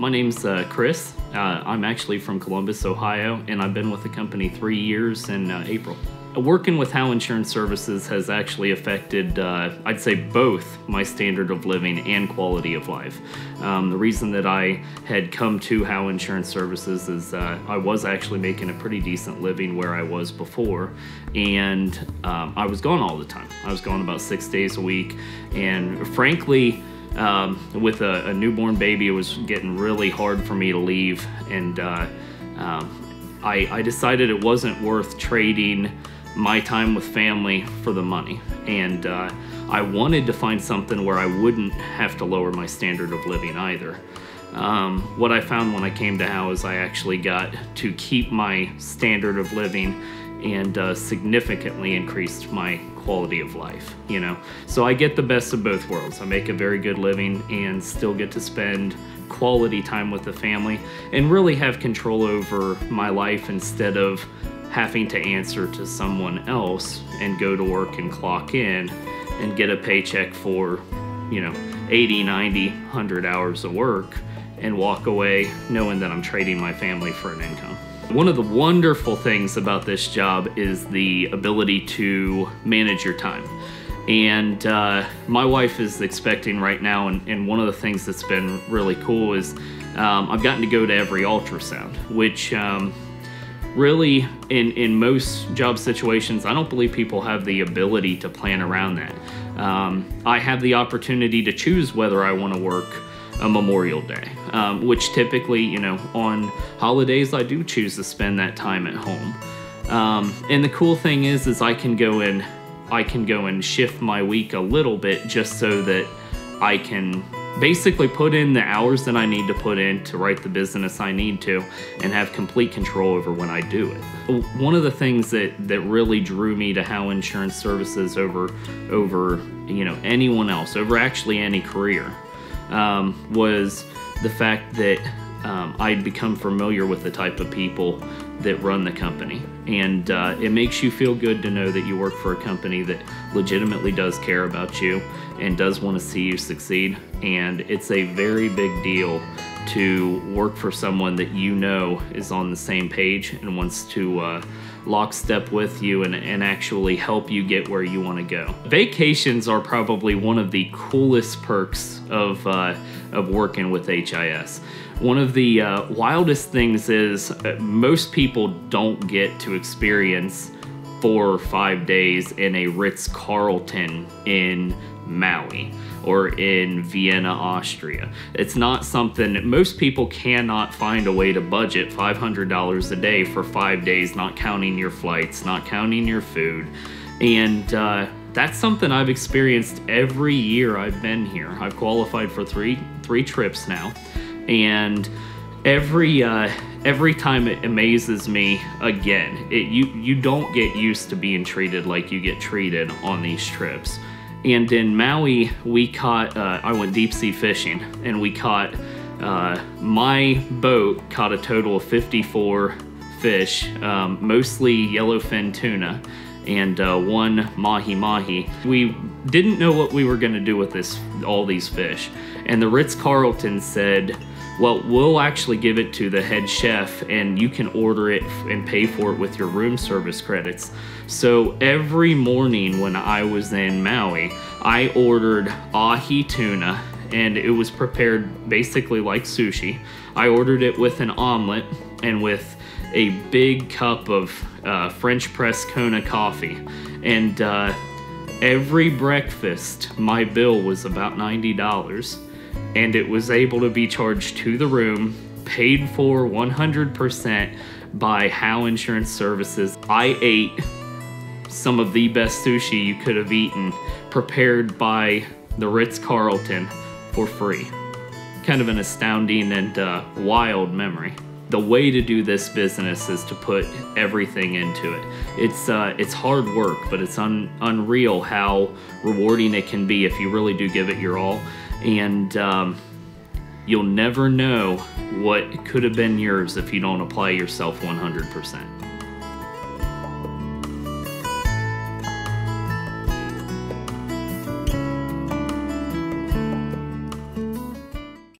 My name's Chris. I'm actually from Columbus, Ohio, and I've been with the company 3 years in April. Working with Howe Insurance Services has actually affected, I'd say, both my standard of living and quality of life. The reason that I had come to Howe Insurance Services is I was actually making a pretty decent living where I was before, and I was gone all the time. I was gone about 6 days a week, and frankly, with a newborn baby, it was getting really hard for me to leave, and I decided it wasn't worth trading my time with family for the money, and I wanted to find something where I wouldn't have to lower my standard of living either. What I found when I came to Howe is I actually got to keep my standard of living and significantly increased my quality of life, you know. So I get the best of both worlds. I make a very good living and still get to spend quality time with the family and really have control over my life instead of having to answer to someone else and go to work and clock in and get a paycheck for, you know, 80, 90, 100 hours of work and walk away knowing that I'm trading my family for an income. One of the wonderful things about this job is the ability to manage your time. And my wife is expecting right now, and one of the things that's been really cool is I've gotten to go to every ultrasound, which really, in most job situations, I don't believe people have the ability to plan around that. I have the opportunity to choose whether I want to work a Memorial Day, which typically, you know, on holidays, I do choose to spend that time at home. And the cool thing is I can go and shift my week a little bit just so that I can basically put in the hours that I need to put in to write the business I need to and have complete control over when I do it. One of the things that really drew me to Howe Insurance Services over you know, anyone else, over actually any career, was the fact that I'd become familiar with the type of people that run the company. And it makes you feel good to know that you work for a company that legitimately does care about you and does want to see you succeed. And it's a very big deal to work for someone that you know is on the same page and wants to lockstep with you and actually help you get where you want to go. Vacations are probably one of the coolest perks of working with HIS. One of the wildest things is most people don't get to experience 4 or 5 days in a Ritz-Carlton in Maui or in Vienna, Austria. It's not something, most people cannot find a way to budget $500 a day for 5 days, not counting your flights, not counting your food. And that's something I've experienced every year I've been here. I've qualified for three trips now. And every time it amazes me again. You don't get used to being treated like you get treated on these trips. And in Maui, we caught, I went deep sea fishing, and we caught, my boat caught a total of 54 fish, mostly yellowfin tuna, and 1 mahi-mahi. We didn't know what we were gonna do with all these fish. And the Ritz-Carlton said, well, we'll actually give it to the head chef and you can order it and pay for it with your room service credits. So every morning when I was in Maui, I ordered ahi tuna, and it was prepared basically like sushi. I ordered it with an omelet and with a big cup of French press Kona coffee. And every breakfast, my bill was about $90. And it was able to be charged to the room, paid for 100% by Howe Insurance Services. I ate some of the best sushi you could have eaten, prepared by the Ritz-Carlton for free. Kind of an astounding and wild memory. The way to do this business is to put everything into it. It's hard work, but it's unreal how rewarding it can be if you really do give it your all. And you'll never know what could have been yours if you don't apply yourself 100%.